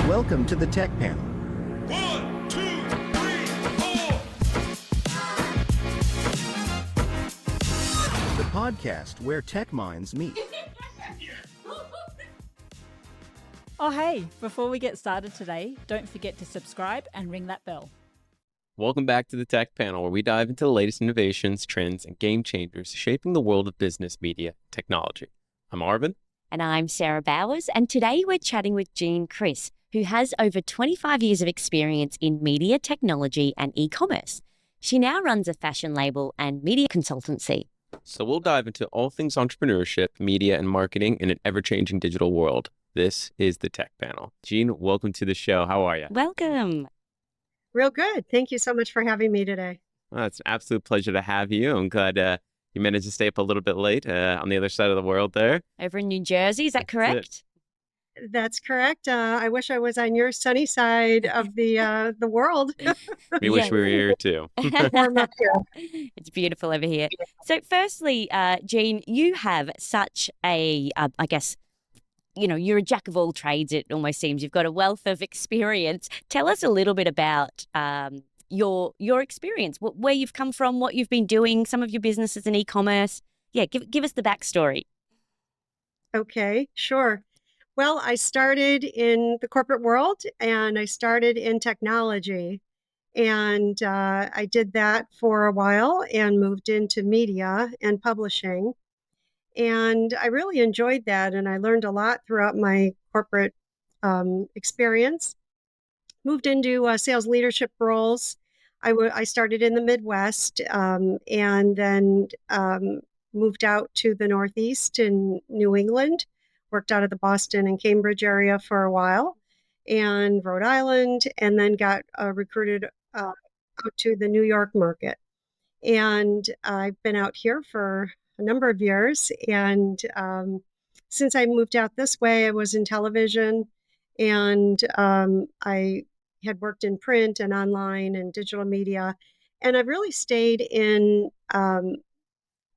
Welcome to the Tech Panel. 1, 2, 3, 4. The podcast where tech minds meet. Oh, hey, before we get started today, don't forget to subscribe and ring that bell. Welcome back to the Tech Panel, where we dive into the latest innovations, trends, and game changers shaping the world of business, media, and technology. I'm Arvin. And I'm Sarah Bowers, and today we're chatting with Jean Criss, who has over 25 years of experience in media technology and e-commerce. She now runs a fashion label and media consultancy. So we'll dive into all things entrepreneurship, media, and marketing in an ever-changing digital world. This is the Tech Panel. Jean, welcome to the show. How are you? Welcome. Real good. Thank you so much for having me today. Well, it's an absolute pleasure to have you. I'm glad you managed to stay up a little bit late on the other side of the world there. Over in New Jersey, is that correct? That's correct. I wish I was on your sunny side of the world. We wish we were here too. Warm up here. It's beautiful over here. So firstly, Jean, you have such a, I guess, you're a jack of all trades, it almost seems. You've got a wealth of experience. Tell us a little bit about your experience, where you've come from, what you've been doing, some of your businesses in e-commerce. Yeah, give us the backstory. Okay, sure. Well, I started in the corporate world and I started in technology. And I did that for a while and moved into media and publishing. And I really enjoyed that. And I learned a lot throughout my corporate experience. Moved into sales leadership roles. I started in the Midwest and then moved out to the Northeast in New England, worked out of the Boston and Cambridge area for a while, and Rhode Island, and then got recruited out to the New York market. And I've been out here for a number of years. And since I moved out this way, I was in television and I had worked in print and online and digital media. And I've really stayed in the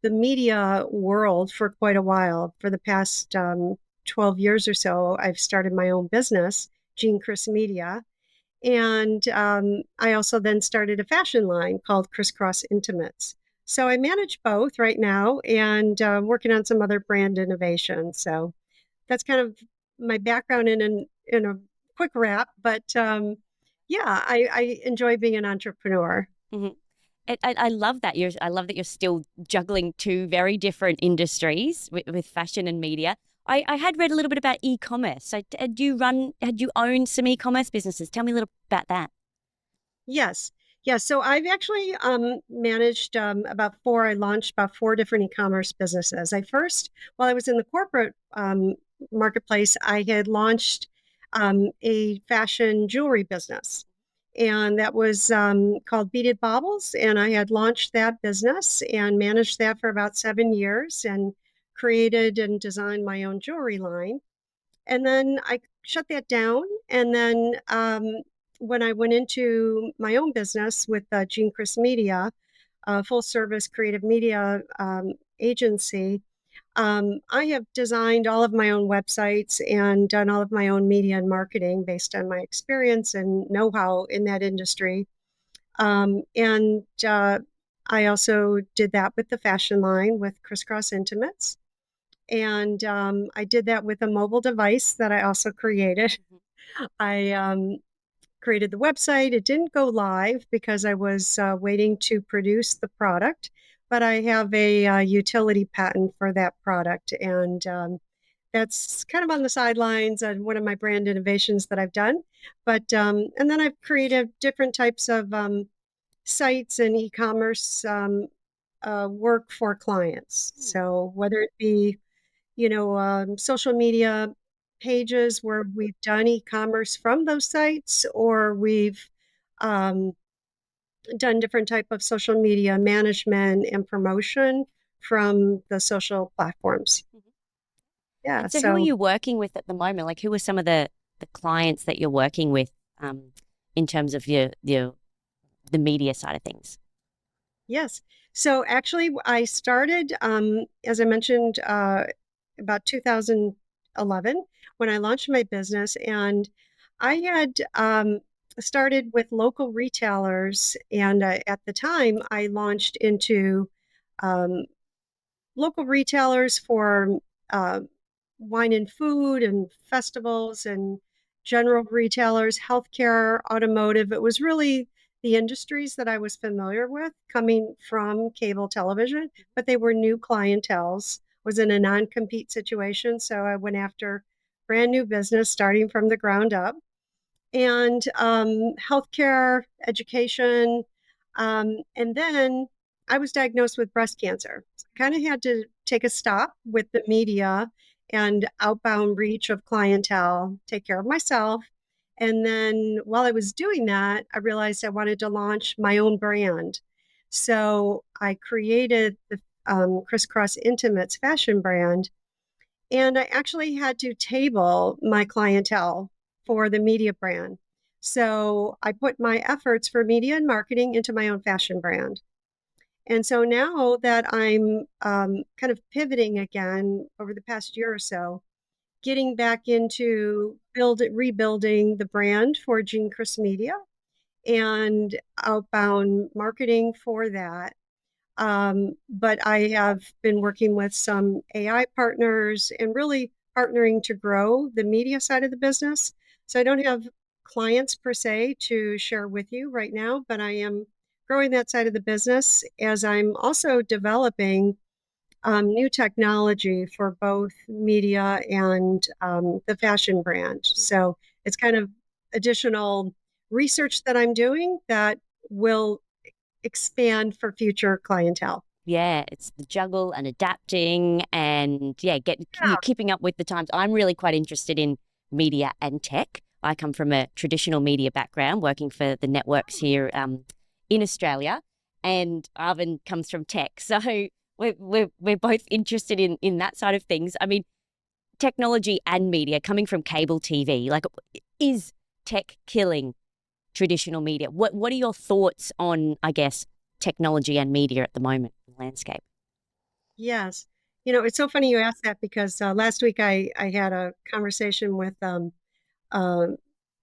media world for quite a while. For the past 12 years or so, I've started my own business, Jean Criss Media. And I also then started a fashion line called Crisscross Intimates. So I manage both right now and working on some other brand innovations. So that's kind of my background in a quick wrap. But I enjoy being an entrepreneur. Mm-hmm. I love that. I love that you're still juggling two very different industries with fashion and media. I had read a little bit about e-commerce. So had you own some e-commerce businesses? Tell me a little about that. Yes. Yeah, so I've actually managed I launched about 4 different e-commerce businesses. While I was in the corporate marketplace, I had launched a fashion jewelry business. And that was called Beaded Baubles. And I had launched that business and managed that for about 7 years and created and designed my own jewelry line. And then I shut that down. And then when I went into my own business with Jean Criss Media, a full-service creative media agency, I have designed all of my own websites and done all of my own media and marketing based on my experience and know-how in that industry. And I also did that with the fashion line with Crisscross Intimates. And I did that with a mobile device that I also created. I created the website. It didn't go live because I was waiting to produce the product, but I have a utility patent for that product. And that's kind of on the sidelines and one of my brand innovations that I've done. But and then I've created different types of sites and e-commerce work for clients. So whether it be, social media pages where we've done e-commerce from those sites, or we've done different type of social media management and promotion from the social platforms. Yeah. And so who are you working with at the moment? Like, who are some of the clients that you're working with in terms of the media side of things? Yes. So actually, I started, as I mentioned, about 2011 when I launched my business, and I had started with local retailers, and at the time, I launched into um, local retailers for uh, wine and food and festivals and general retailers, healthcare, automotive. It was really the industries that I was familiar with coming from cable television, but they were new clienteles. Was in a non-compete situation, so I went after brand new business starting from the ground up and healthcare, education. And then I was diagnosed with breast cancer. So I kind of had to take a stop with the media and outbound reach of clientele, take care of myself. And then while I was doing that, I realized I wanted to launch my own brand. So I created the Crisscross Intimates fashion brand, and I actually had to table my clientele for the media brand. So I put my efforts for media and marketing into my own fashion brand. And so now that I'm kind of pivoting again over the past year or so, getting back into rebuilding the brand for Jean Criss Media and outbound marketing for that. But I have been working with some AI partners and really partnering to grow the media side of the business. So I don't have clients per se to share with you right now, but I am growing that side of the business as I'm also developing new technology for both media and the fashion brand. So it's kind of additional research that I'm doing that will expand for future clientele. Yeah, it's the juggle and adapting and you're keeping up with the times. I'm really quite interested in media and tech. I come from a traditional media background, working for the networks here in Australia, and Arvin comes from tech. So we're both interested in that side of things. I mean, technology and media coming from cable TV, like, is tech killing traditional media? What are your thoughts on, I guess, technology and media at the moment in the landscape? Yes. It's so funny you asked that because last week I had a conversation with uh, uh,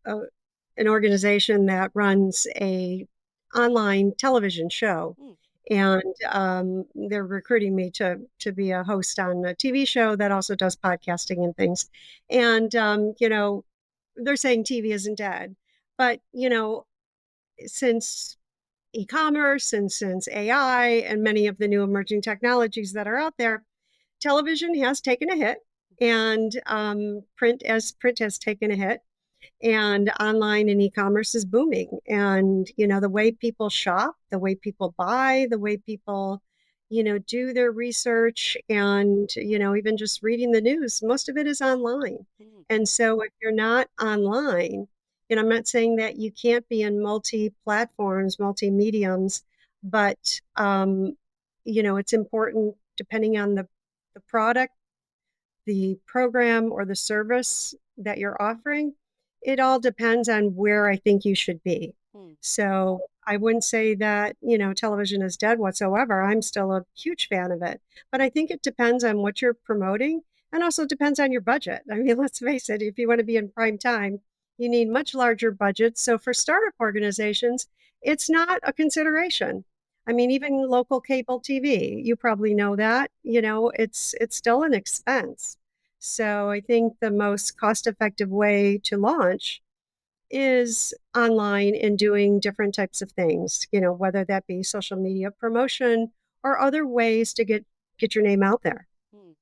an organization that runs a online television show. Mm. And they're recruiting me to be a host on a TV show that also does podcasting and things. And, they're saying TV isn't dead. But, since e-commerce and since AI and many of the new emerging technologies that are out there, television has taken a hit, and print has taken a hit, and online and e-commerce is booming. And the way people shop, the way people buy, the way people do their research, and even just reading the news, most of it is online. Mm. And so if you're not online, I'm not saying that you can't be in multi-platforms, multi-mediums, but it's important, depending on the product, the program, or the service that you're offering. It all depends on where I think you should be. Mm. So I wouldn't say that, television is dead whatsoever. I'm still a huge fan of it. But I think it depends on what you're promoting, and also depends on your budget. I mean, let's face it, if you want to be in prime time, you need much larger budgets. So for startup organizations, it's not a consideration. I mean, even local cable TV, you probably know that, it's still an expense. So I think the most cost-effective way to launch is online and doing different types of things, whether that be social media promotion or other ways to get your name out there. Mm.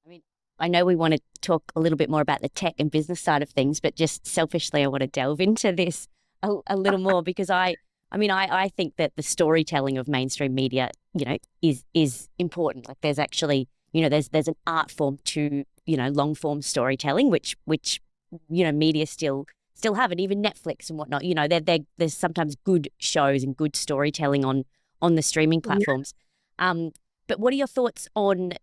I mean, I know we want to talk a little bit more about the tech and business side of things, but just selfishly, I want to delve into this a little more because I think that the storytelling of mainstream media, is important. Like, there's actually, there's an art form to, long form storytelling, which media still have, and even Netflix and whatnot. There's sometimes good shows and good storytelling on the streaming platforms. But what are your thoughts on,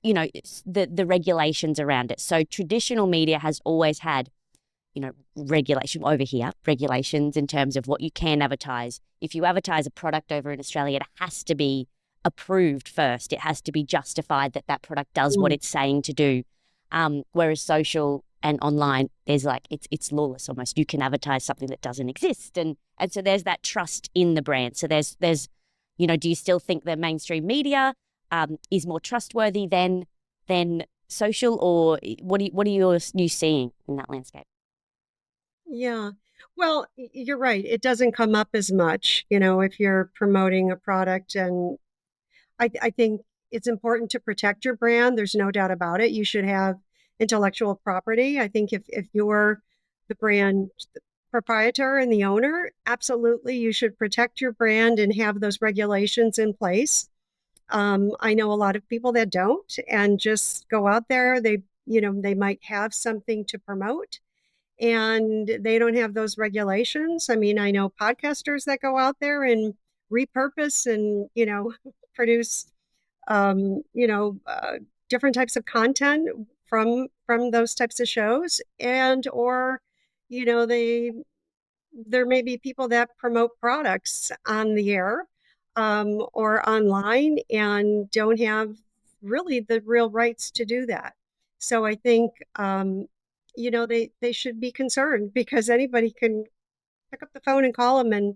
the regulations around it? So traditional media has always had, regulations in terms of what you can advertise. If you advertise a product over in Australia, it has to be approved first. It has to be justified that product does what it's saying to do. Whereas social and online, there's like it's lawless almost. You can advertise something that doesn't exist, and so there's that trust in the brand. So there's do you still think that mainstream media is more trustworthy than social, or what are you seeing in that landscape? Yeah. Well, you're right. It doesn't come up as much, if you're promoting a product. And I think it's important to protect your brand. There's no doubt about it. You should have intellectual property. I think if you're the brand proprietor and the owner, absolutely, you should protect your brand and have those regulations in place. I know a lot of people that don't and just go out there. They might have something to promote and they don't have those regulations. I mean, I know podcasters that go out there and repurpose and, produce, um, you know, uh, different types of content from those types of shows, and or, they there may be people that promote products on the air, or online and don't have really the real rights to do that. So I think, they should be concerned because anybody can pick up the phone and call them and,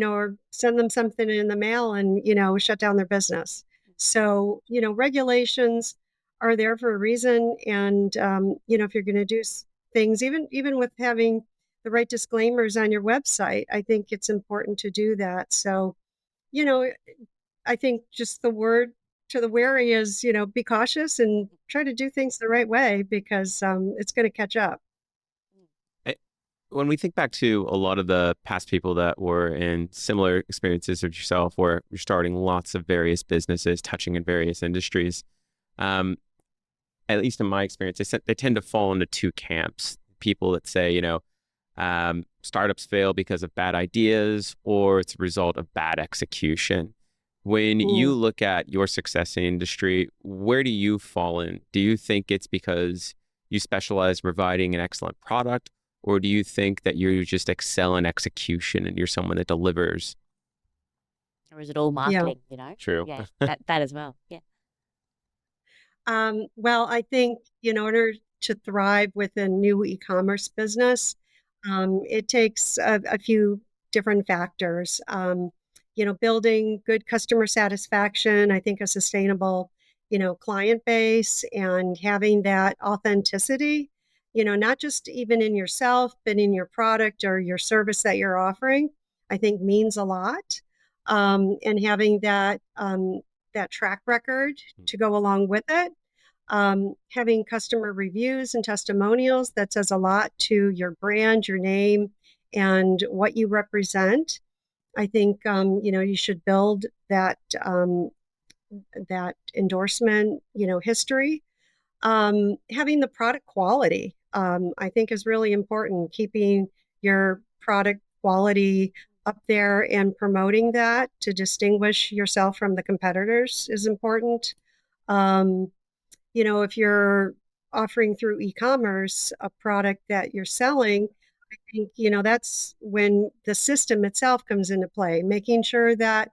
or send them something in the mail and, shut down their business. So, regulations are there for a reason. And, if you're going to do things, even with having the right disclaimers on your website, I think it's important to do that. So, you know, I think just the word to the wary is, be cautious and try to do things the right way because it's going to catch up. When we think back to a lot of the past people that were in similar experiences as yourself, where you're starting lots of various businesses, touching in various industries, at least in my experience, they tend to fall into two camps. People that say, startups fail because of bad ideas or it's a result of bad execution. When you look at your success in industry, where do you fall in? Do you think it's because you specialize in providing an excellent product? Or do you think that you just excel in execution and you're someone that delivers? Or is it all Yeah. marketing? True. Yeah, that as well. Yeah. Well, I think in order to thrive with a new e-commerce business, it takes a few different factors. Building good customer satisfaction, I think a sustainable, client base and having that authenticity, not just even in yourself, but in your product or your service that you're offering, I think means a lot. And having that track record to go along with it. Having customer reviews and testimonials that says a lot to your brand, your name, and what you represent. I think you should build that endorsement history. Having the product quality, I think, is really important. Keeping your product quality up there and promoting that to distinguish yourself from the competitors is important. If you're offering through e-commerce a product that you're selling, I think, that's when the system itself comes into play, making sure that,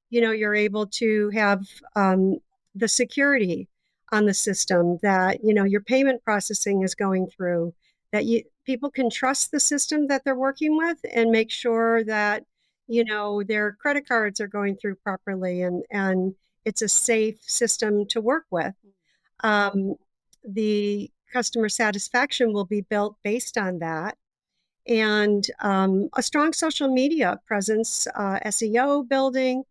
you're able to have the security on the system, that, your payment processing is going through, that people can trust the system that they're working with and make sure that, their credit cards are going through properly and it's a safe system to work with. Um, the customer satisfaction will be built based on that. And a strong social media presence, SEO building,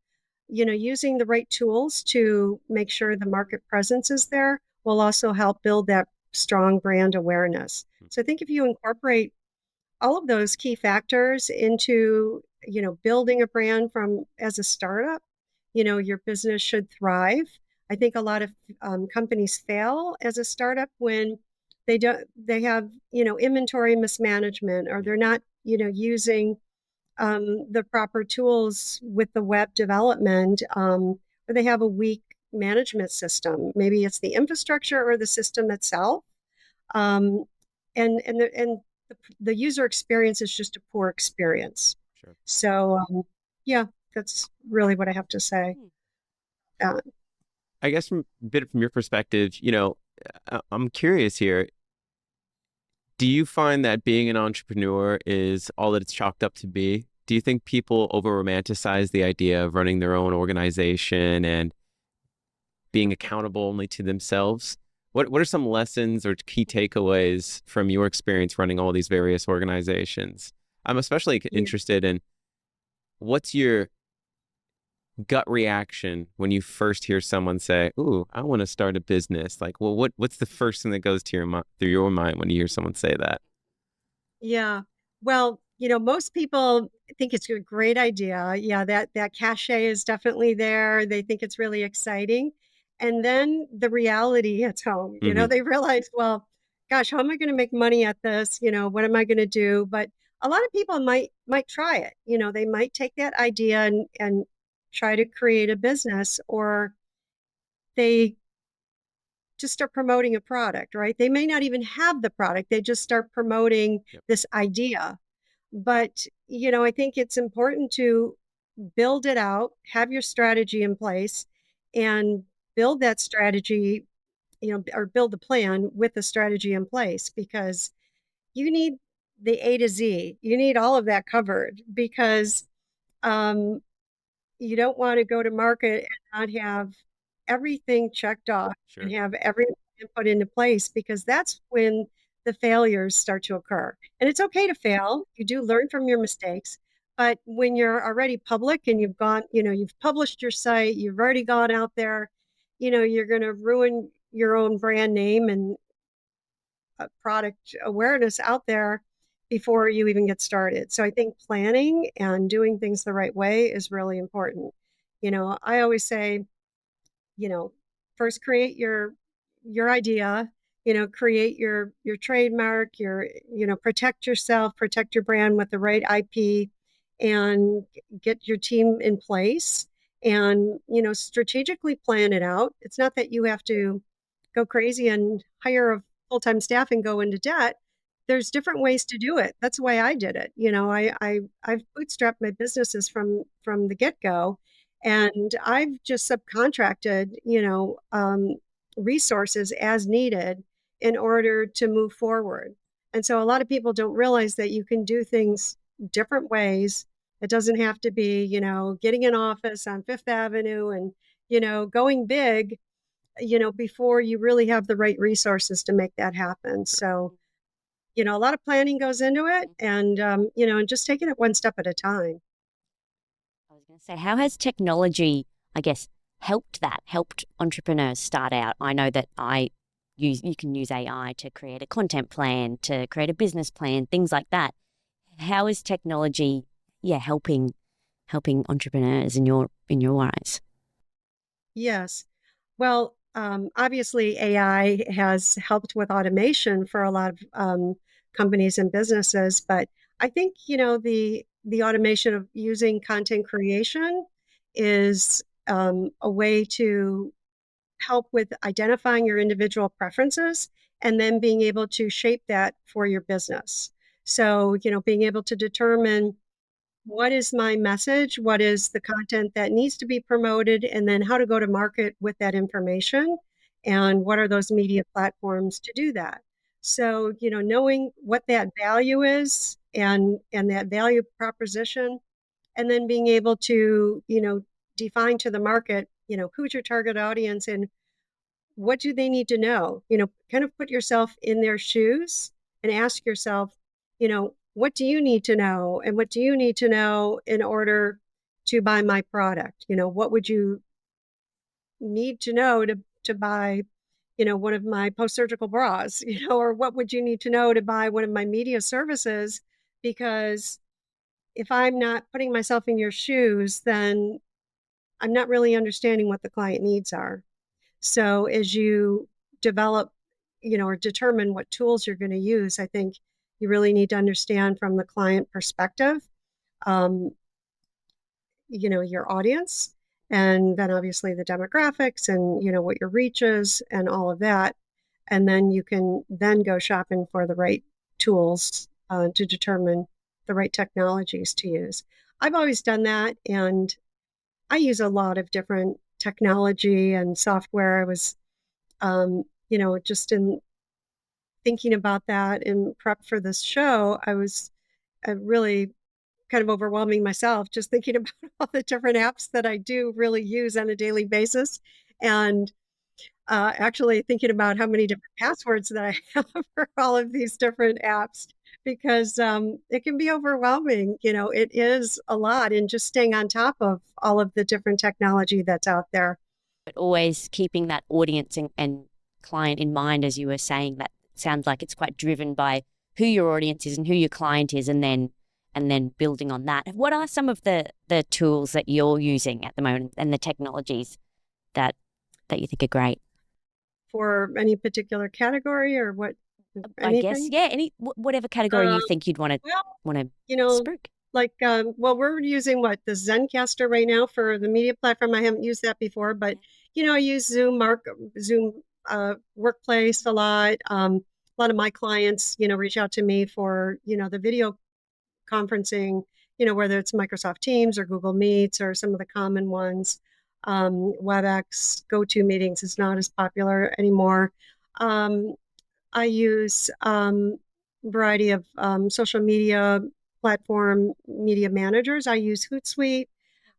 using the right tools to make sure the market presence is there will also help build that strong brand awareness. So I think if you incorporate all of those key factors into, building a brand from as a startup, your business should thrive. I think a lot of companies fail as a startup when they have, inventory mismanagement, or they're not, using the proper tools with the web development, or they have a weak management system. Maybe it's the infrastructure or the system itself. Um, and the user experience is just a poor experience. Sure. So, yeah, that's really what I have to say. I guess from a bit from your perspective, I'm curious here. Do you find that being an entrepreneur is all that it's chalked up to be? Do you think people over romanticize the idea of running their own organization and being accountable only to themselves? What are some lessons or key takeaways from your experience running all these various organizations? I'm especially Yeah. interested in what's your gut reaction when you first hear someone say, "Ooh, I want to start a business." Like, well, what's the first thing that goes to through your mind when you hear someone say that? Yeah. Well, most people think it's a great idea. Yeah, that cachet is definitely there. They think it's really exciting. And then the reality hits home. Hmm. They realize, well, gosh, how am I going to make money at this? What am I going to do? But a lot of people might try it. They might take that idea and try to create a business, or they just start promoting a product, right? They may not even have the product. They just start promoting Yep. this idea. But, I think it's important to build it out, have your strategy in place, and build that strategy, or build the plan with the strategy in place, because you need the A to Z. You need all of that covered, because um, you don't want to go to market and not have everything checked off and Sure. have everything put into place, because that's when the failures start to occur. And it's okay to fail. You do learn from your mistakes. But when you're already public and you've published your site, you've already gone out there, you're going to ruin your own brand name and product awareness out there before you even get started. So I think planning and doing things the right way is really important. I always say, you know, first create your idea, create your trademark, protect yourself, protect your brand with the right IP, and get your team in place, and strategically plan it out. It's not that you have to go crazy and hire a full-time staff and go into debt. There's different ways to do it. That's the way I did it. I've bootstrapped my businesses from the get-go, and I've just subcontracted, resources as needed in order to move forward. And so a lot of people don't realize that you can do things different ways. It doesn't have to be, getting an office on Fifth Avenue and, going big, before you really have the right resources to make that happen. So, a lot of planning goes into it, and, and just taking it one step at a time. I was going to say, how has technology, I guess, helped entrepreneurs start out? I know that you can use AI to create a content plan, to create a business plan, things like that. How is technology, helping entrepreneurs in your eyes? Yes. Well, obviously, AI has helped with automation for a lot of companies and businesses, but I think the automation of using content creation is a way to help with identifying your individual preferences and then being able to shape that for your business. So, being able to determine what is my message, what is the content that needs to be promoted, and then how to go to market with that information, and what are those media platforms to do that. So, knowing what that value is, and that value proposition, and then being able to, define to the market, who's your target audience and what do they need to know? Kind of put yourself in their shoes and ask yourself, what do you need to know? And what do you need to know in order to buy my product? What would you need to know to buy, one of my post-surgical bras, or what would you need to know to buy one of my media services? Because if I'm not putting myself in your shoes, then I'm not really understanding what the client needs are. So as you develop, or determine what tools you're going to use, I think you really need to understand from the client perspective, um, your audience, and then obviously the demographics and, what your reach is and all of that. And then you can then go shopping for the right tools to determine the right technologies to use. I've always done that, and I use a lot of different technology and software. I was, just in thinking about that in prep for this show, I was really kind of overwhelming myself just thinking about all the different apps that I do really use on a daily basis. And actually thinking about how many different passwords that I have for all of these different apps because it can be overwhelming. It is a lot, and just staying on top of all of the different technology that's out there. But always keeping that audience and client in mind, as you were saying, that sounds like it's quite driven by who your audience is and who your client is, and then building on that. What are some of the tools that you're using at the moment and the technologies that you think are great? For any particular category or what? I guess, Anything? yeah, whatever category you think you'd want Well, to you know, spruik. like, well, we're using the Zencaster right now for the media platform. I haven't used that before, but I use Zoom Workplace a lot. A lot of my clients, reach out to me for, the video conferencing, whether it's Microsoft Teams or Google Meets or some of the common ones. WebEx, GoToMeetings is not as popular anymore. I use variety of social media platform media managers. I use Hootsuite,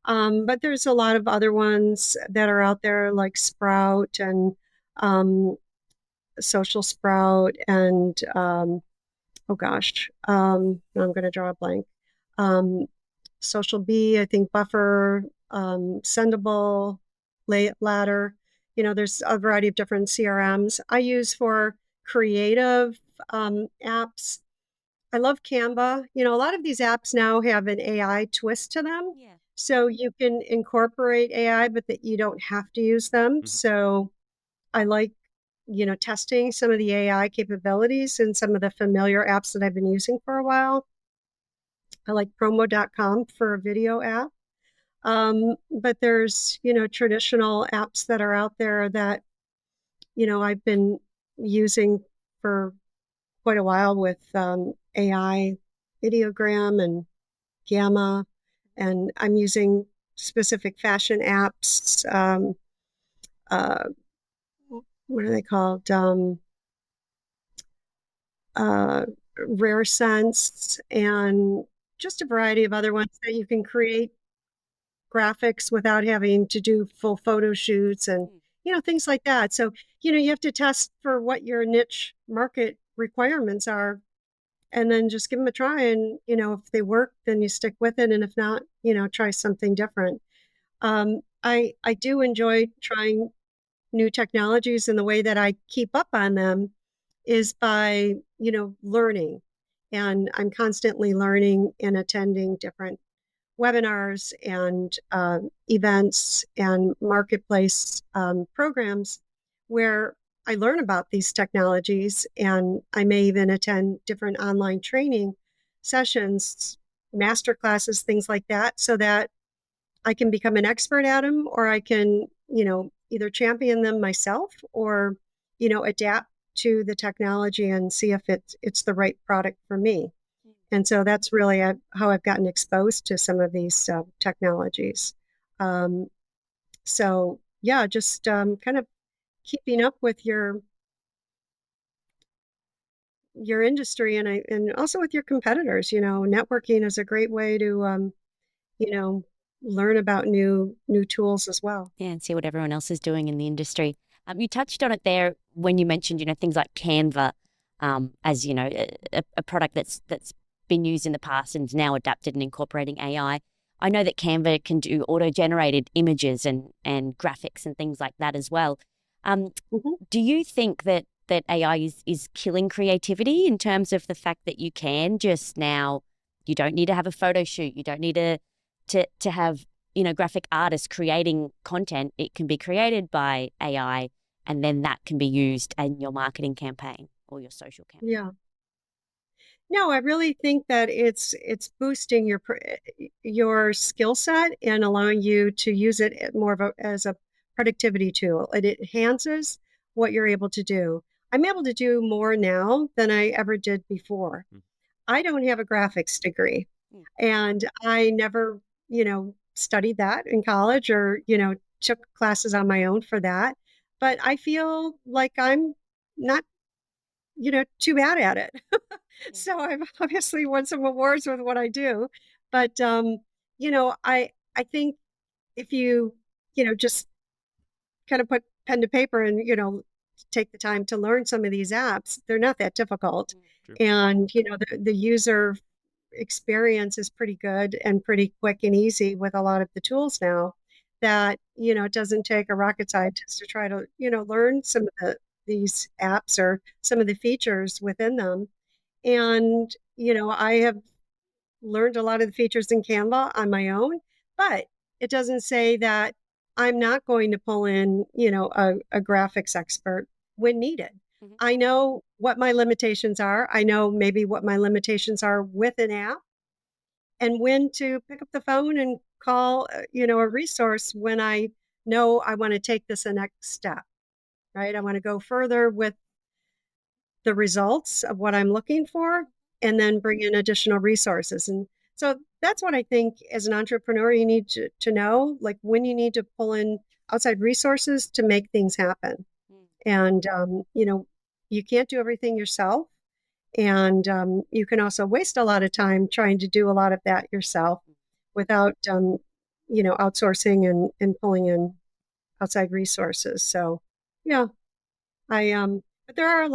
but there's a lot of other ones that are out there like Sprout and Social Sprout and oh gosh, now I'm going to draw a blank. Social Bee, I think Buffer, Sendable, Ladder. There's a variety of different CRMs I use for creative apps. I love Canva. A lot of these apps now have an AI twist to them. Yeah. So you can incorporate AI, but that you don't have to use them. So I like, testing some of the AI capabilities in some of the familiar apps that I've been using for a while. I like promo.com for a video app. But there's, traditional apps that are out there that, I've been using for quite a while with AI, Ideogram and Gamma, and I'm using specific fashion apps. What are they called? Rare Sense, and just a variety of other ones that you can create graphics without having to do full photo shoots and things like that. So you have to test for what your niche market requirements are, and then just give them a try. And if they work, then you stick with it, and if not, try something different. I do enjoy trying new technologies, and the way that I keep up on them is by learning, and I'm constantly learning and attending different webinars and events and marketplace programs where I learn about these technologies, and I may even attend different online training sessions, master classes, things like that, so that I can become an expert at them, or I can, either champion them myself or, adapt to the technology and see if it's the right product for me. And so that's really how I've gotten exposed to some of these technologies. So yeah, just kind of keeping up with your industry, and also with your competitors. Networking is a great way to learn about new tools as well. Yeah, and see what everyone else is doing in the industry. You touched on it there when you mentioned, things like Canva, as a product that's been used in the past and is now adapted and incorporating AI. I know that Canva can do auto-generated images and graphics and things like that as well. Do you think that AI is killing creativity in terms of the fact that you can just now, you don't need to have a photo shoot, you don't need to have graphic artists creating content? It can be created by AI, and then that can be used in your marketing campaign or your social campaign. Yeah. No, I really think that it's boosting your skill set and allowing you to use it more as a productivity tool. It enhances what you're able to do. I'm able to do more now than I ever did before. I don't have a graphics degree, and I never, studied that in college or, took classes on my own for that. But I feel like I'm not too bad at it. So I've obviously won some awards with what I do. But, I think if you, just kind of put pen to paper and, take the time to learn some of these apps, they're not that difficult. True. And, the user experience is pretty good and pretty quick and easy with a lot of the tools now that, it doesn't take a rocket scientist to try to, learn some of these apps or some of the features within them. And, I have learned a lot of the features in Canva on my own, but it doesn't say that I'm not going to pull in, a graphics expert when needed. Mhm. I know what my limitations are. I know maybe what my limitations are with an app and when to pick up the phone and call, a resource when I know I want to take this a next step, right? I want to go further with the results of what I'm looking for and then bring in additional resources. And so that's what I think as an entrepreneur, you need to know, like when you need to pull in outside resources to make things happen. Mm. And, you can't do everything yourself. And you can also waste a lot of time trying to do a lot of that yourself without, outsourcing and pulling in outside resources. So, yeah, but there are a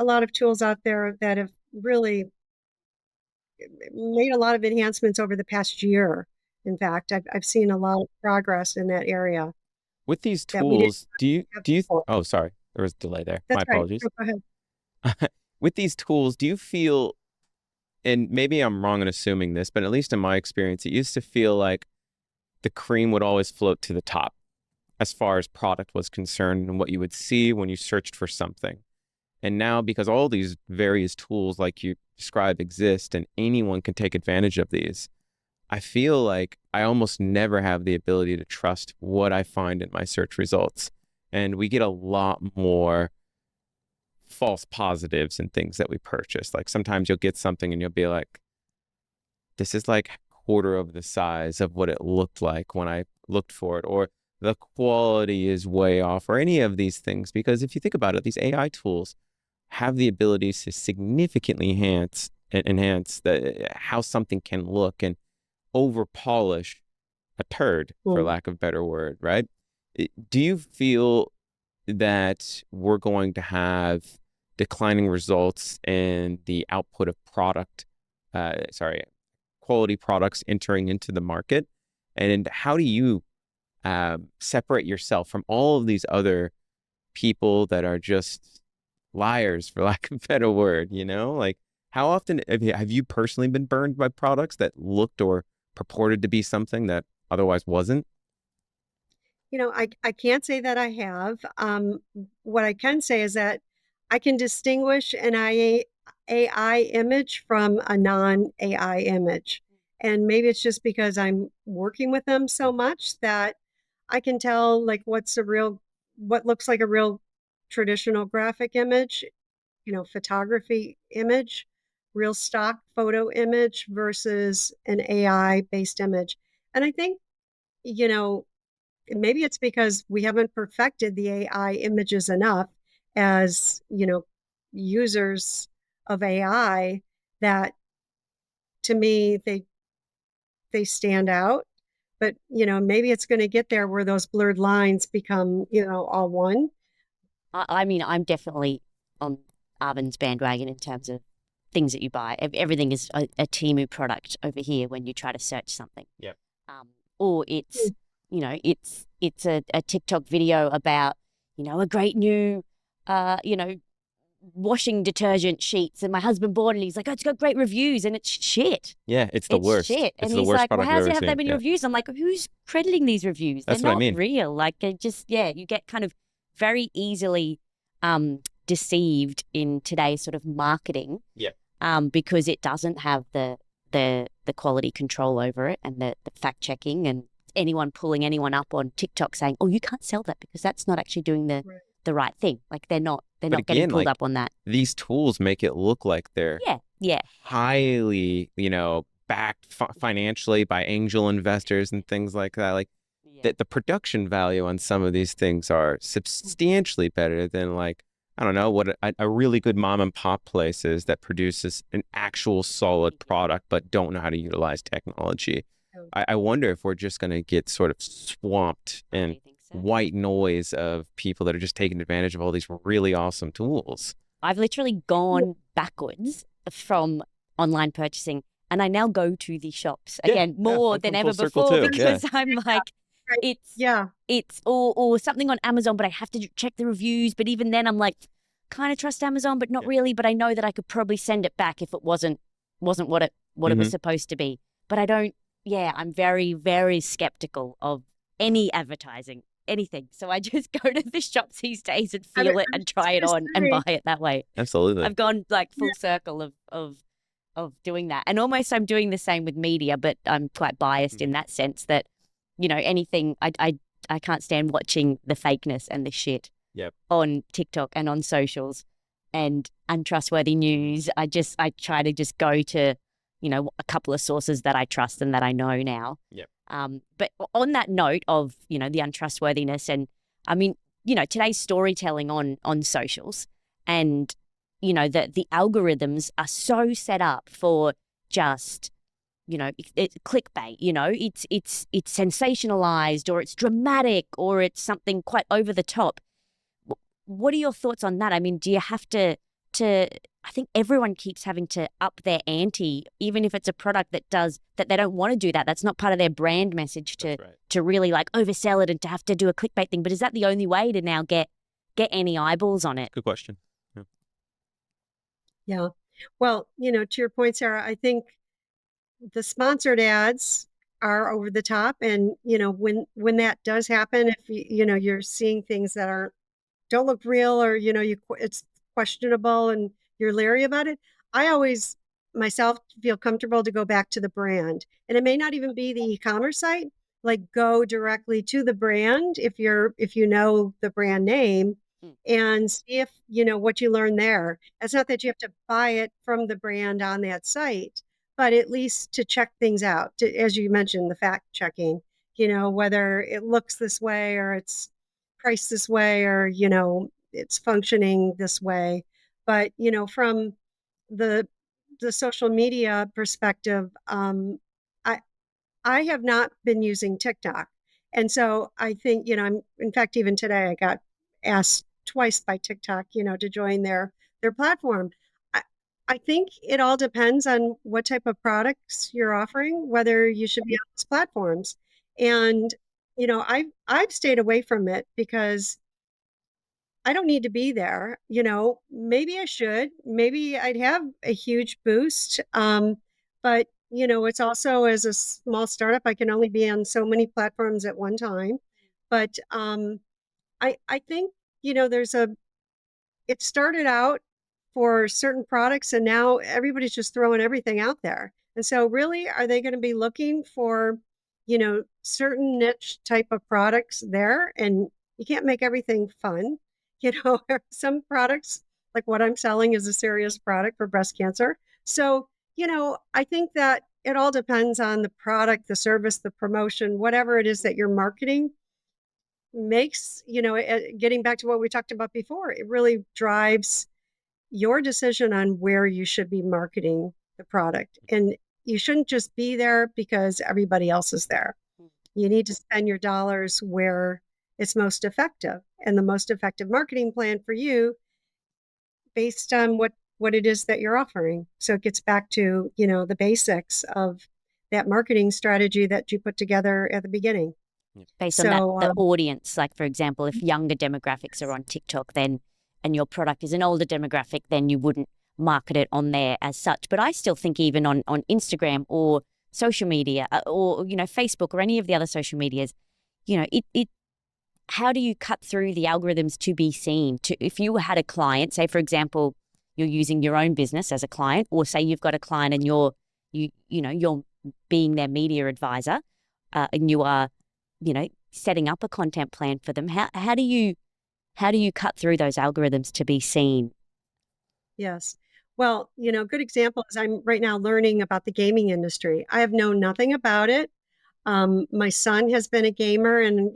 lot of tools out there that have really made a lot of enhancements over the past year. In fact, I've seen a lot of progress in that area With these that we didn't tools, do you have do you before. oh, sorry, there was a delay there. My That's right. apologies. No, go ahead. With these tools, do you feel, and maybe I'm wrong in assuming this, but at least in my experience, it used to feel like the cream would always float to the top as far as product was concerned and what you would see when you searched for something. And now, because all these various tools, like you described, exist and anyone can take advantage of these, I feel like I almost never have the ability to trust what I find in my search results. And we get a lot more false positives and things that we purchase. Like sometimes you'll get something and you'll be like, this is like quarter of the size of what it looked like when I looked for it, or the quality is way off, or any of these things. Because if you think about it, these AI tools have the ability to significantly enhance how something can look and over polish a turd, for Mm. lack of a better word, right? Do you feel that we're going to have declining results in the output of quality products entering into the market? And how do you separate yourself from all of these other people that are just liars, for lack of a better word? Like, how often have you personally been burned by products that looked or purported to be something that otherwise wasn't? I can't say that I have. What I can say is that I can distinguish an AI image from a non-AI image. And maybe it's just because I'm working with them so much that I can tell like what looks like a real traditional graphic image, photography image, real stock photo image versus an AI based image. And I think, you know, maybe it's because we haven't perfected the AI images enough as, users of AI that to me they stand out. But, maybe it's going to get there where those blurred lines become, all one. I mean, I'm definitely on Arvin's bandwagon in terms of things that you buy. Everything is a Temu product over here when you try to search something. Yep. Or it's, it's a TikTok video about, a great new, washing detergent sheets, and my husband bought it and he's like, oh, it's got great reviews, and it's shit. Yeah, it's the worst. Shit. It's And the he's worst like, well, product how I've does it ever have that seen. many Yeah. reviews? I'm like, who's crediting these reviews? That's They're what I not mean. real. Like, you get kind of very easily deceived in today's sort of marketing. Yeah. Because it doesn't have the quality control over it and the fact checking, and anyone pulling anyone up on TikTok saying, oh, you can't sell that because that's not actually doing the right thing. Like they're not getting again, pulled like, up on that. These tools make it look like they're Yeah. highly, backed financially by angel investors and things like that. Like the production value on some of these things are substantially better than like I don't know what a really good mom and pop place is that produces an actual solid product, but don't know how to utilize technology. Oh, I wonder if we're just going to get sort of swamped I in do think so. white noise of people that are just taking advantage of all these really awesome tools. I've literally gone backwards from online purchasing, and I now go to the shops again more I've than come ever full circle before too. Yeah. because I'm like, right. it's Yeah. it's or something on Amazon, but I have to check the reviews. But even then, I'm like, kind of trust Amazon, but not Yeah. really. But I know that I could probably send it back if it wasn't what it was supposed to be. But I don't. Yeah, I'm very, very skeptical of any advertising, anything. So I just go to the shops these days and I feel was it and just try it gonna on and say, buy it that way. Absolutely. I've gone like yeah, full circle of doing that. And almost I'm doing the same with media, but I'm quite biased in that sense that, anything I can't stand watching the fakeness and the shit Yep. on TikTok and on socials and untrustworthy news. I try to just go to, a couple of sources that I trust and that I know now. Yep. But on that note of, the untrustworthiness and I mean, today's storytelling on socials and, the algorithms are so set up for just, it's clickbait, it's sensationalized or it's dramatic or it's something quite over the top. What are your thoughts on that? I mean, do you have to I think everyone keeps having to up their ante, even if it's a product that they don't want to do that. That's not part of their brand message That's right. to really like oversell it and to have to do a clickbait thing. But is that the only way to now get any eyeballs on it? Good question. Yeah. yeah. Well, to your point, Sarah, I think the sponsored ads are over the top, and when that does happen, if you're seeing things that don't look real, or it's questionable and you're leery about it, I always myself feel comfortable to go back to the brand. And it may not even be the e-commerce site, like go directly to the brand if you know the brand name and see if what you learn there. It's not that you have to buy it from the brand on that site, but at least to check things out, as you mentioned, the fact checking, whether it looks this way or it's priced this way or it's functioning this way. But from the social media perspective, I I have not been using TikTok, and so I think I'm in fact even today I got asked twice by TikTok to join their platform. I, I think it all depends on what type of products you're offering, whether you should be on those platforms. And I've stayed away from it because I don't need to be there. Maybe I should. Maybe I'd have a huge boost. But it's also as a small startup, I can only be on so many platforms at one time. But I think there's it started out for certain products, and now everybody's just throwing everything out there. And so, really, are they going to be looking for certain niche type of products there? And you can't make everything fun. Some products, like what I'm selling, is a serious product for breast cancer. So, I think that it all depends on the product, the service, the promotion, whatever it is that you're marketing makes, getting back to what we talked about before, it really drives your decision on where you should be marketing the product. And you shouldn't just be there because everybody else is there. You need to spend your dollars where it's most effective, and the most effective marketing plan for you based on what it is that you're offering. So it gets back to, the basics of that marketing strategy that you put together at the beginning. Based on the audience, like for example, if younger demographics are on TikTok, then and your product is an older demographic, then you wouldn't market it on there as such. But I still think even on Instagram or social media or Facebook or any of the other social medias, it how do you cut through the algorithms to be seen? If you had a client, say for example, you're using your own business as a client, or say you've got a client and you're being their media advisor, and you are setting up a content plan for them. How do you cut through those algorithms to be seen? Yes. Well, good example is I'm right now learning about the gaming industry. I have known nothing about it. My son has been a gamer and,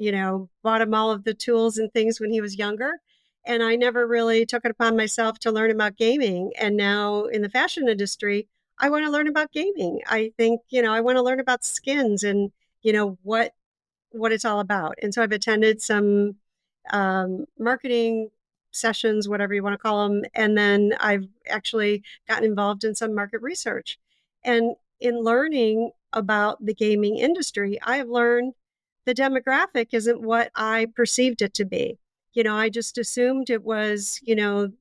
bought him all of the tools and things when he was younger. And I never really took it upon myself to learn about gaming. And now in the fashion industry, I want to learn about gaming. I think, I want to learn about skins and, what it's all about. And so I've attended some marketing sessions, whatever you want to call them. And then I've actually gotten involved in some market research. And in learning about the gaming industry, I have learned the demographic isn't what I perceived it to be. I just assumed it was, the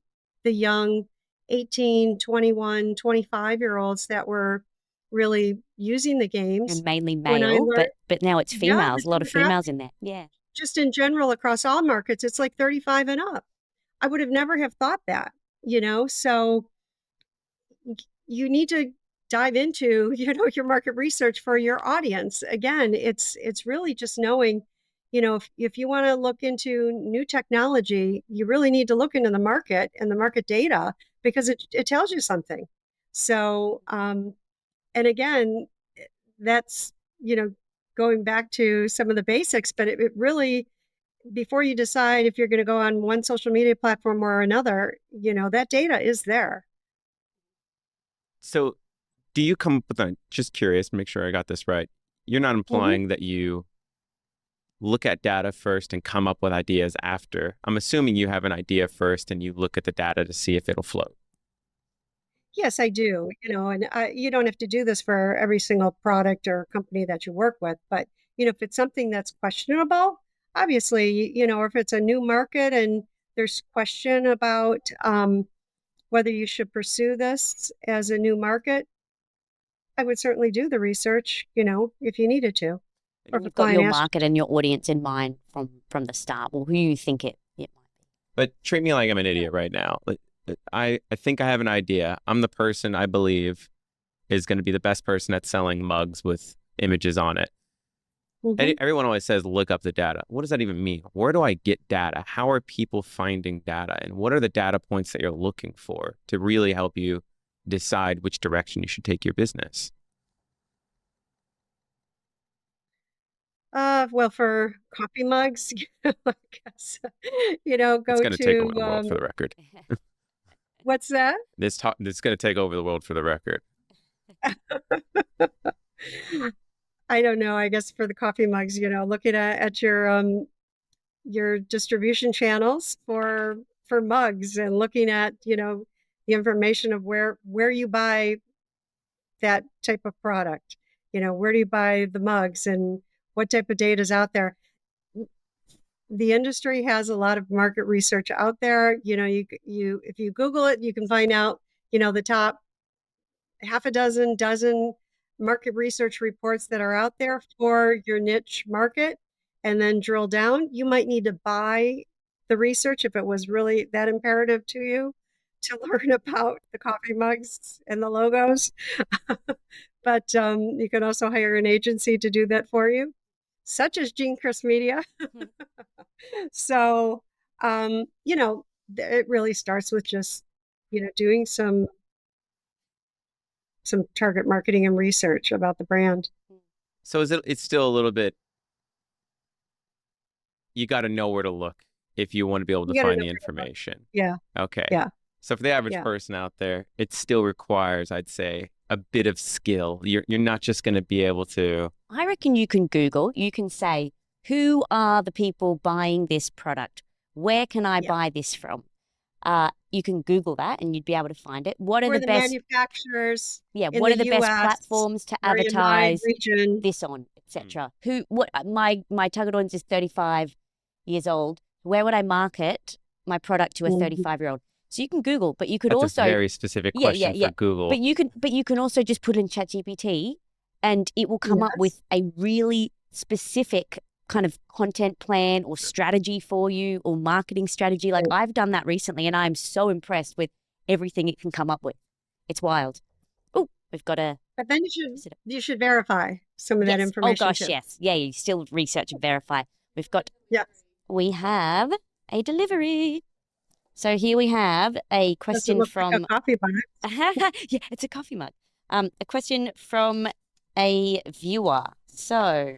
young 18, 21, 25-year-olds that were really using the games. And mainly When I male, learned, but now it's yeah, females. A the lot of demographic, females in there. Yeah. just in general across all markets, it's like 35 and up. I would have never have thought that, so you need to dive into, your market research for your audience. Again, it's really just knowing, if you want to look into new technology, you really need to look into the market and the market data because it tells you something. So, and again, that's, going back to some of the basics, but it really, before you decide if you're going to go on one social media platform or another, that data is there. So do you come up with just curious, make sure I got this right. You're not implying that you look at data first and come up with ideas after. I'm assuming you have an idea first and you look at the data to see if it'll float. Yes, I do. And you don't have to do this for every single product or company that you work with, but if it's something that's questionable, obviously, or if it's a new market and there's question about whether you should pursue this as a new market, I would certainly do the research, if you needed to, or if a You've got client your asked. market and your audience in mind from the start, or who you think it might be. But treat me like I'm an idiot right now. I think I have an idea. I'm the person I believe is going to be the best person at selling mugs with images on it. Everyone always says, look up the data. What does that even mean? Where do I get data? How are people finding data? And what are the data points that you're looking for to really help you decide which direction you should take your business? Well, for coffee mugs, I guess, It's go going to take over to, the world for the record. what's that? This is going to take over the world for the record. I don't know. I guess for the coffee mugs, looking at your distribution channels for mugs and looking at, the information of where you buy that type of product. Where do you buy the mugs and what type of data is out there? The industry has a lot of market research out there. You if you Google it, you can find out, the top half a dozen market research reports that are out there for your niche market, and then drill down. You might need to buy the research if it was really that imperative to you to learn about the coffee mugs and the logos. But you can also hire an agency to do that for you, such as Jean Criss Media. So, it really starts with just, doing some target marketing and research about the brand. So it's still a little bit, you got to know where to look if you want to be able to find the information. Yeah. Okay. Yeah. So for the average person out there, it still requires, I'd say, a bit of skill. You're not just going to be able to. I reckon you can Google. You can say, who are the people buying this product? Where can I buy this from? You can Google that and you'd be able to find it. What are Or the the best manufacturers? Yeah, in what are the the best US platforms to or in my advertise region? this on, etc. My target audience is 35 years old. Where would I market my product to a 35-year-old? So you can Google, but you could That's also a very specific question for Google. But you can also just put in ChatGPT and it will come up with a really specific kind of content plan or strategy for you, or marketing strategy. Like I've done that recently and I'm so impressed with everything it can come up with. It's wild. Oh, we've got a. But then you should verify some of that information. Oh gosh, too. yes. Yeah, you still research and verify. Yes. We have a delivery. So here we have a question from like a coffee mug. yeah, it's a coffee mug. A question from a viewer. So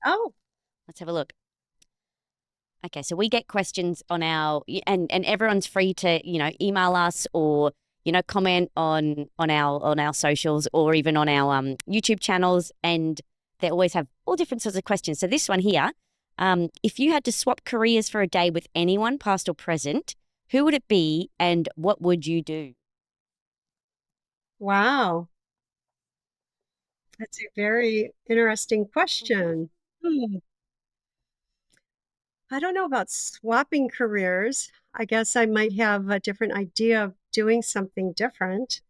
Oh, let's have a look. Okay, so we get questions on and everyone's free to, email us or, comment on our socials or even on our YouTube channels, and they always have all different sorts of questions. So this one here, if you had to swap careers for a day with anyone, past or present, who would it be and what would you do? Wow, that's a very interesting question. Hmm. I don't know about swapping careers. I guess I might have a different idea of doing something different.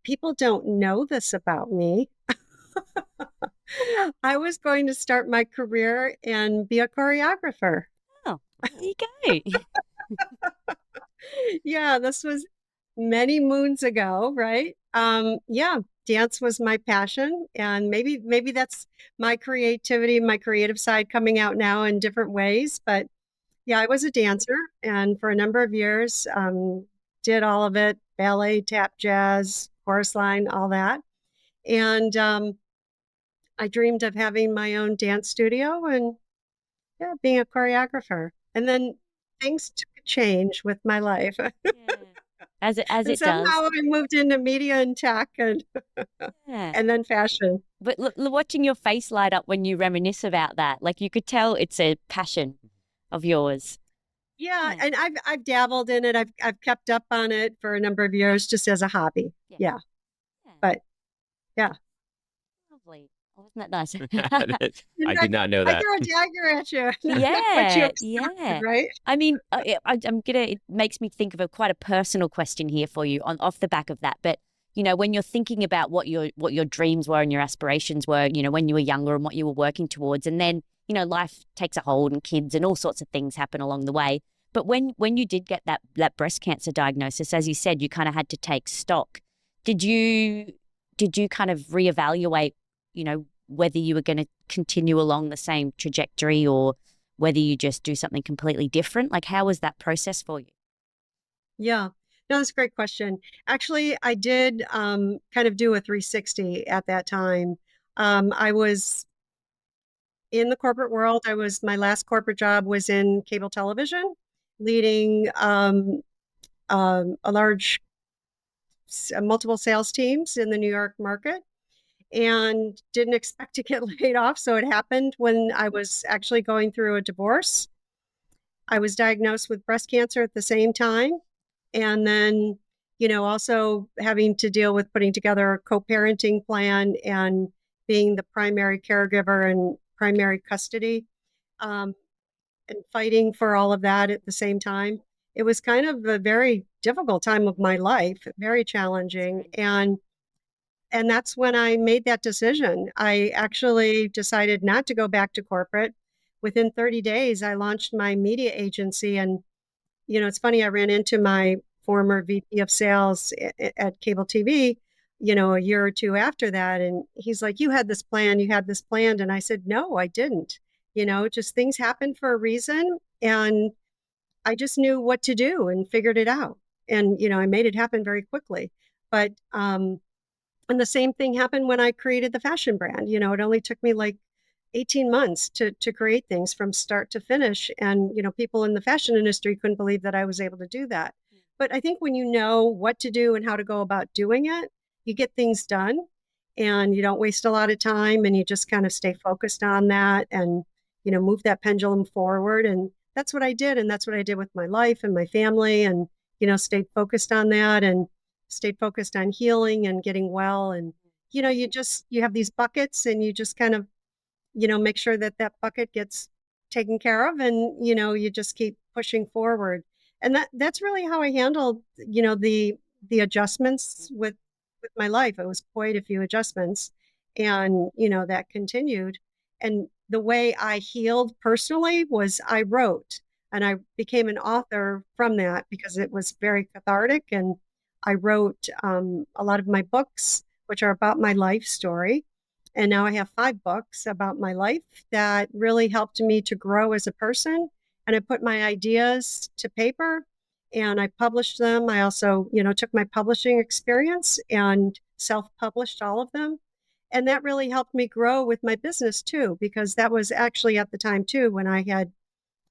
People don't know this about me. I was going to start my career and be a choreographer. Oh, there you go. Yeah, this was many moons ago, right? Yeah, dance was my passion, and maybe that's my creativity, my creative side coming out now in different ways. But yeah, I was a dancer, and for a number of years, did all of it: ballet, tap, jazz, chorus line, all that. And I dreamed of having my own dance studio and yeah, being a choreographer. And then things took a change with my life. Yeah. As And it does. somehow I moved into media and tech Yeah. and then fashion. But watching your face light up when you reminisce about that, like you could tell it's a passion of yours. Yeah, Yeah. and I've dabbled in it. I've kept up on it for a number of years just as a hobby. Yeah. Yeah. Yeah. But yeah. Lovely. Oh, isn't that nice? I did not know I that. throw a dagger at you. What you Yeah, expected, yeah. right? I mean, it makes me think of quite a personal question here for you off the back of that. But, when you're thinking about what your dreams were and your aspirations were, when you were younger and what you were working towards, and then, life takes a hold and kids and all sorts of things happen along the way. But when you did get that breast cancer diagnosis, as you said, you kind of had to take stock. Did you kind of reevaluate, whether you were going to continue along the same trajectory or whether you just do something completely different? Like, how was that process for you? Yeah. No, that's a great question. Actually, I did kind of do a 360 at that time. I was in the corporate world. My last corporate job was in cable television, leading a large, multiple sales teams in the New York market, and didn't expect to get laid off. So it happened when I was actually going through a divorce. I was diagnosed with breast cancer at the same time. And then, also having to deal with putting together a co-parenting plan and being the primary caregiver and primary custody, um, and fighting for all of that at the same time. It was kind of a very difficult time of my life, very challenging. And that's when I made that decision. I actually decided not to go back to corporate. Within 30 days, I launched my media agency. And, it's funny, I ran into my former VP of sales at cable TV, a year or two after that. And he's like, you had this plan, you had this planned. And I said, no, I didn't. Just things happen for a reason. And I just knew what to do and figured it out. And, I made it happen very quickly. But, and the same thing happened when I created the fashion brand. It only took me like 18 months to create things from start to finish. And, people in the fashion industry couldn't believe that I was able to do that. But I think when you know what to do and how to go about doing it, you get things done and you don't waste a lot of time and you just kind of stay focused on that and, move that pendulum forward. And that's what I did. And that's what I did with my life and my family and, stayed focused on that and stayed focused on healing and getting well. And, you have these buckets and you just kind of, make sure that that bucket gets taken care of and, you just keep pushing forward. And that's really how I handled, the adjustments with my life. It was quite a few adjustments and, that continued. And the way I healed personally was I wrote and I became an author from that because it was very cathartic. And I wrote a lot of my books, which are about my life story. And now I have 5 books about my life that really helped me to grow as a person. And I put my ideas to paper and I published them. I also, took my publishing experience and self-published all of them. And that really helped me grow with my business too, because that was actually at the time too when I had,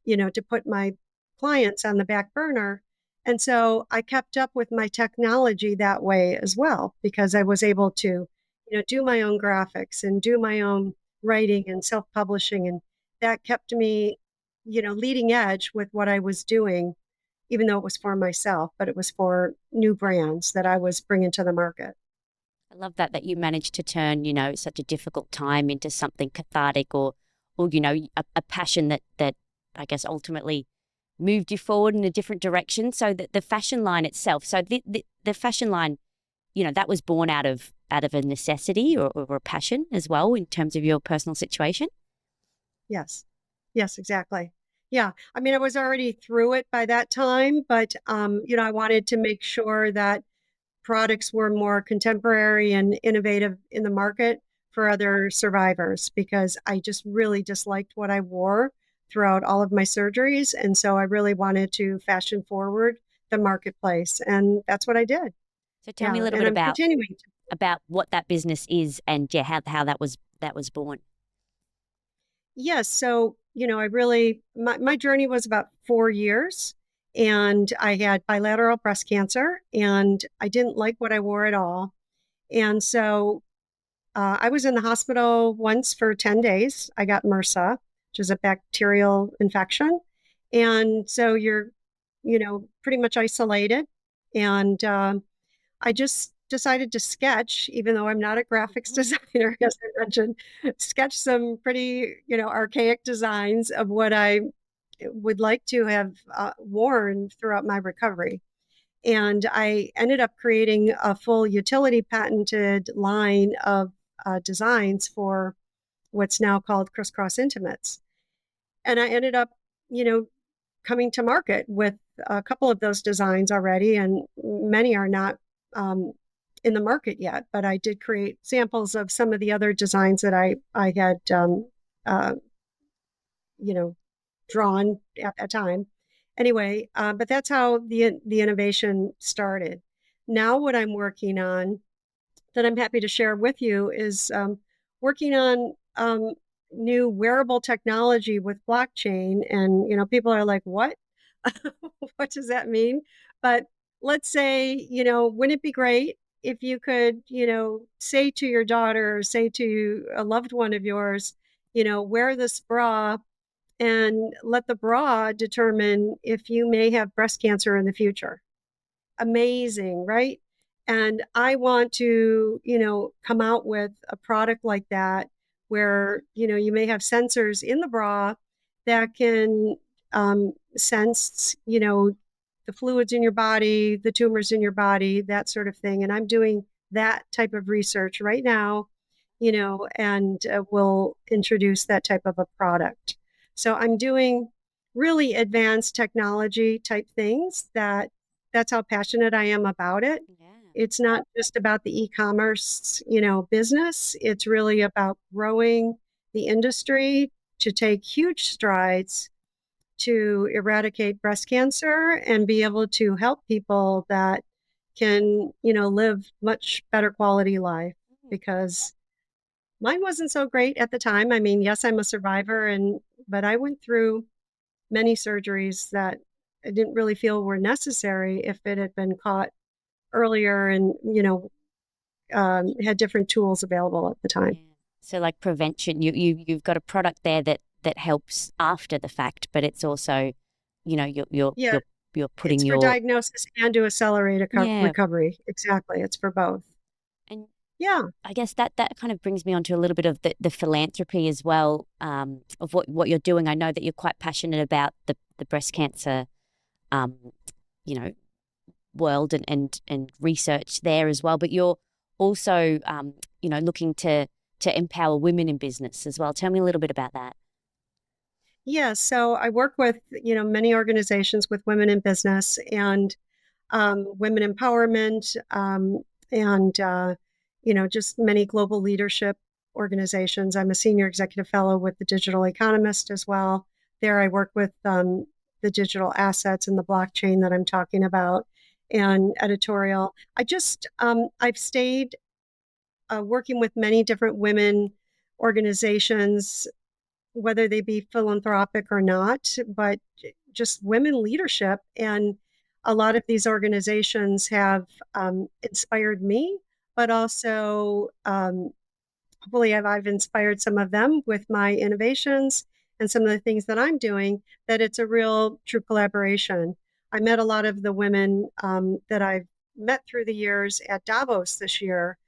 to put my clients on the back burner. And so I kept up with my technology that way as well, because I was able to, do my own graphics and do my own writing and self-publishing. And that kept me, leading edge with what I was doing, even though it was for myself, but it was for new brands that I was bringing to the market. I love that you managed to turn, such a difficult time into something cathartic or a passion that I guess ultimately moved you forward in a different direction. So that the fashion line itself, so the fashion line, that was born out of a necessity or a passion as well in terms of your personal situation. Yes. Yes, exactly. Yeah. I mean, I was already through it by that time, but, I wanted to make sure that products were more contemporary and innovative in the market for other survivors because I just really disliked what I wore throughout all of my surgeries. And so I really wanted to fashion forward the marketplace. And that's what I did. So tell me a Yeah. little And bit I'm continuing to. about what that business is and how that was born. Yes. So, I really, my journey was about 4 years and I had bilateral breast cancer and I didn't like what I wore at all. And so I was in the hospital once for 10 days. I got MRSA, which is a bacterial infection. And so you're, pretty much isolated. And I just decided to sketch, even though I'm not a graphics designer, as I mentioned, sketch some pretty, archaic designs of what I would like to have worn throughout my recovery. And I ended up creating a full utility patented line of designs for what's now called crisscross intimates. And I ended up, coming to market with a couple of those designs already, and many are not in the market yet. But I did create samples of some of the other designs that I had, uh, you know, drawn at that time. Anyway, but that's how the innovation started. Now, what I'm working on that I'm happy to share with you is working on new wearable technology with blockchain. And, people are like, what? What does that mean? But let's say, wouldn't it be great if you could, say to your daughter or say to a loved one of yours, wear this bra and let the bra determine if you may have breast cancer in the future. Amazing, right? And I want to, come out with a product like that where, you may have sensors in the bra that can sense, the fluids in your body, the tumors in your body, that sort of thing. And I'm doing that type of research right now, and will introduce that type of a product. So I'm doing really advanced technology type things that's how passionate I am about it. Yeah. It's not just about the e-commerce, business. It's really about growing the industry to take huge strides to eradicate breast cancer and be able to help people that can, live much better quality life because mine wasn't so great at the time. I mean, yes, I'm a survivor but I went through many surgeries that I didn't really feel were necessary if it had been caught earlier and, had different tools available at the Yeah. time. So like prevention, you've got a product there that helps after the fact, but it's also, Yeah, you're putting it's for your diagnosis and to accelerate yeah. recovery. Exactly. It's for both. And Yeah. I guess that kind of brings me on to a little bit of the philanthropy as well, of what you're doing. I know that you're quite passionate about the breast cancer, um, you know, world and research there as well. But you're also, looking to empower women in business as well. Tell me a little bit about that. Yeah. So I work with, many organizations with women in business and women empowerment and, just many global leadership organizations. I'm a senior executive fellow with the Digital Economist as well. There I work with the digital assets and the blockchain that I'm talking about and editorial. I've stayed working with many different women organizations, whether they be philanthropic or not, but just women leadership. And a lot of these organizations have inspired me, but also hopefully I've inspired some of them with my innovations and some of the things that I'm doing, that it's a real true collaboration. I met a lot of the women that I've met through the years at Davos this year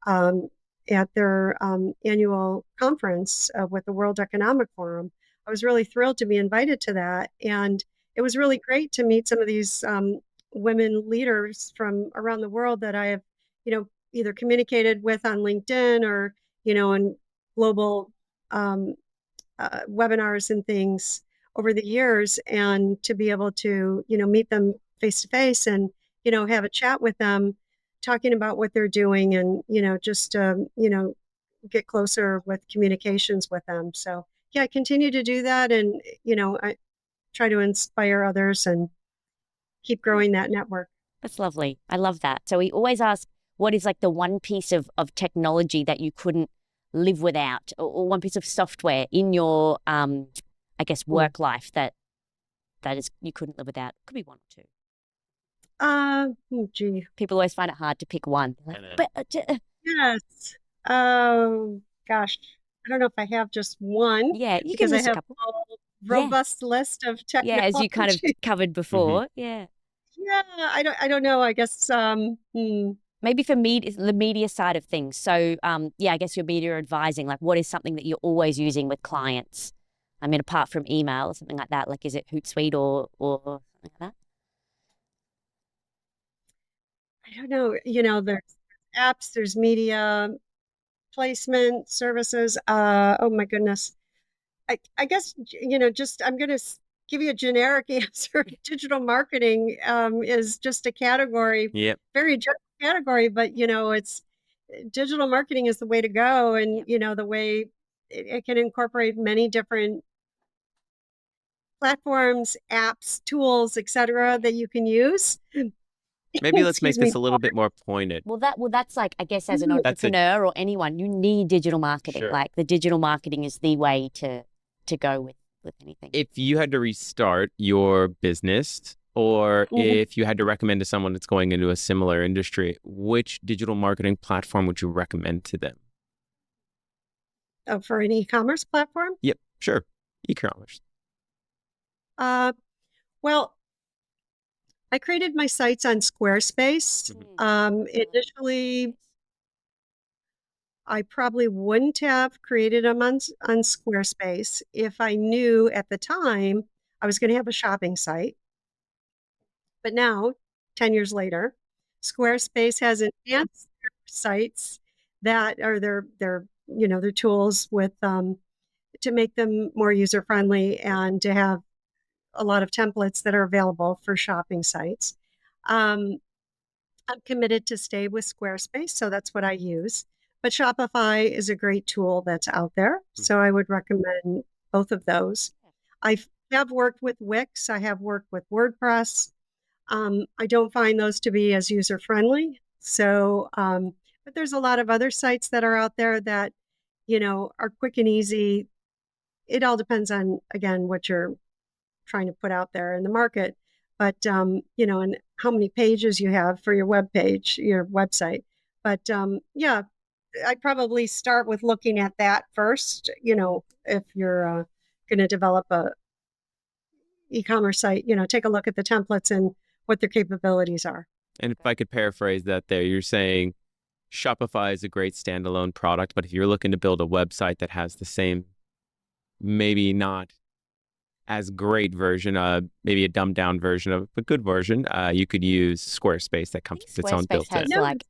um, at their annual conference with the World Economic Forum. I was really thrilled to be invited to that. And it was really great to meet some of these women leaders from around the world that I have, either communicated with on LinkedIn or, in global webinars and things over the years, and to be able to, meet them face to face and, have a chat with them, talking about what they're doing and, just, get closer with communications with them. So yeah, I continue to do that. And, I try to inspire others and keep growing that network. That's lovely. I love that. So we always ask, what is like the one piece of technology that you couldn't live without, or one piece of software in your, I guess, work life that is you couldn't live without? Could be one or two. Gee. People always find it hard to pick one. Like, Yes. Oh, gosh. I don't know if I have just one. Yeah, you because can I list a have couple. a robust list of technology. Yeah, as you kind of covered before. Yeah. Yeah, I don't know. I guess Maybe for the media side of things. So, yeah, I guess your media advising, like what is something that you're always using with clients? I mean, apart from email or something like that, like is it Hootsuite or something like that? I don't know. There's apps, there's media placement services. Oh my goodness. I guess, just I'm going to give you a generic answer. Digital marketing is just a category, Yep. very general category, but it's digital marketing is the way to go. And, the way it can incorporate many different platforms, apps, tools, etc., that you can use. Maybe let's make Excuse me. this a little bit more pointed. Well, that's like, I guess, as an That's it. entrepreneur or anyone, you need digital marketing. Sure. Like the digital marketing is the way to go with anything. If you had to restart your business, or if you had to recommend to someone that's going into a similar industry, which digital marketing platform would you recommend to them? Oh, for an e-commerce platform? Yep, sure. E-commerce. Well, I created my sites on Squarespace. Initially, I probably wouldn't have created them on Squarespace if I knew at the time I was going to have a shopping site. But now, 10 years later, Squarespace has enhanced their sites that are their tools with to make them more user friendly and to have a lot of templates that are available for shopping sites. I'm committed to stay with Squarespace, so that's what I use. But Shopify is a great tool that's out there, so I would recommend both of those. I have worked with Wix. I have worked with WordPress. I don't find those to be as user friendly. So, but there's a lot of other sites that are out there that, are quick and easy. It all depends on, again, what you're trying to put out there in the market, but and how many pages you have for your web page, your website. But yeah, I'd probably start with looking at that first. If you're going to develop a e-commerce site, take a look at the templates and what their capabilities are. And if I could paraphrase that there, you're saying Shopify is a great standalone product, but if you're looking to build a website that has the same, maybe not as great version, maybe a dumbed down version of a good version, you could use Squarespace that comes with its own built-in. Has like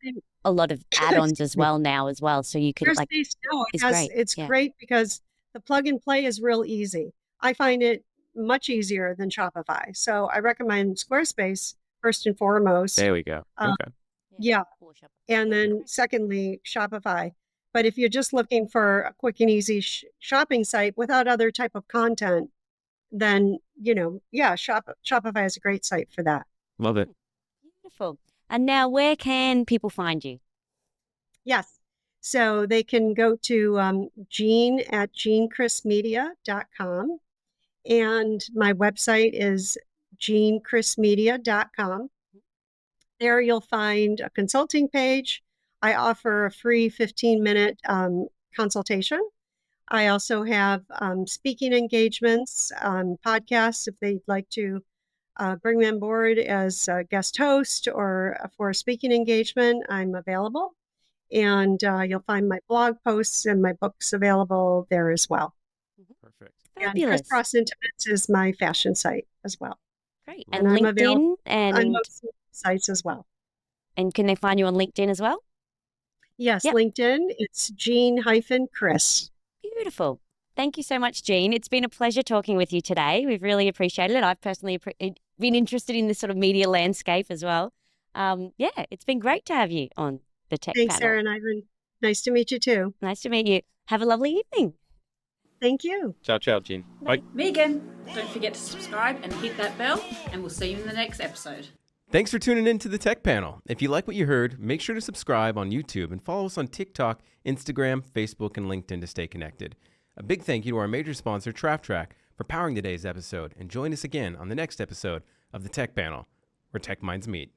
a lot of add-ons as well now as well, so you could like. It's great because the plug and play is real easy. I find it much easier than Shopify, so I recommend Squarespace first and foremost. There we go. Okay. Yeah, and then secondly, Shopify. But if you're just looking for a quick and easy shopping site without other type of content, then, Shopify is a great site for that. Love it. Beautiful. And now where can people find you? Yes. So they can go to Jean at jeancrissmedia.com. And my website is jeancrissmedia.com. There you'll find a consulting page. I offer a free 15-minute consultation. I also have speaking engagements, podcasts, if they'd like to bring me on board as a guest host or for a speaking engagement, I'm available. And you'll find my blog posts and my books available there as well. Perfect. And Fabulous. Crisscross Intimates is my fashion site as well. Great. And And I'm LinkedIn available on and most sites as well. can they find you on LinkedIn as well? Yes, Yep. LinkedIn, it's Jean-Criss. Beautiful. Thank you so much, Jean. It's been a pleasure talking with you today. We've really appreciated it. I've personally been interested in this sort of media landscape as well. Yeah, it's been great to have you on the Tech Thanks, Panel. Sarah and Ivan. Nice to meet you too. Nice to meet you. Have a lovely evening. Thank you. Ciao, ciao, Jean. Bye. Megan, don't forget to subscribe and hit that bell, and we'll see you in the next episode. Thanks for tuning in to the Tech Panel. If you like what you heard, make sure to subscribe on YouTube and follow us on TikTok, Instagram, Facebook, and LinkedIn to stay connected. A big thank you to our major sponsor, TraffTrack, for powering today's episode, and join us again on the next episode of the Tech Panel, where tech minds meet.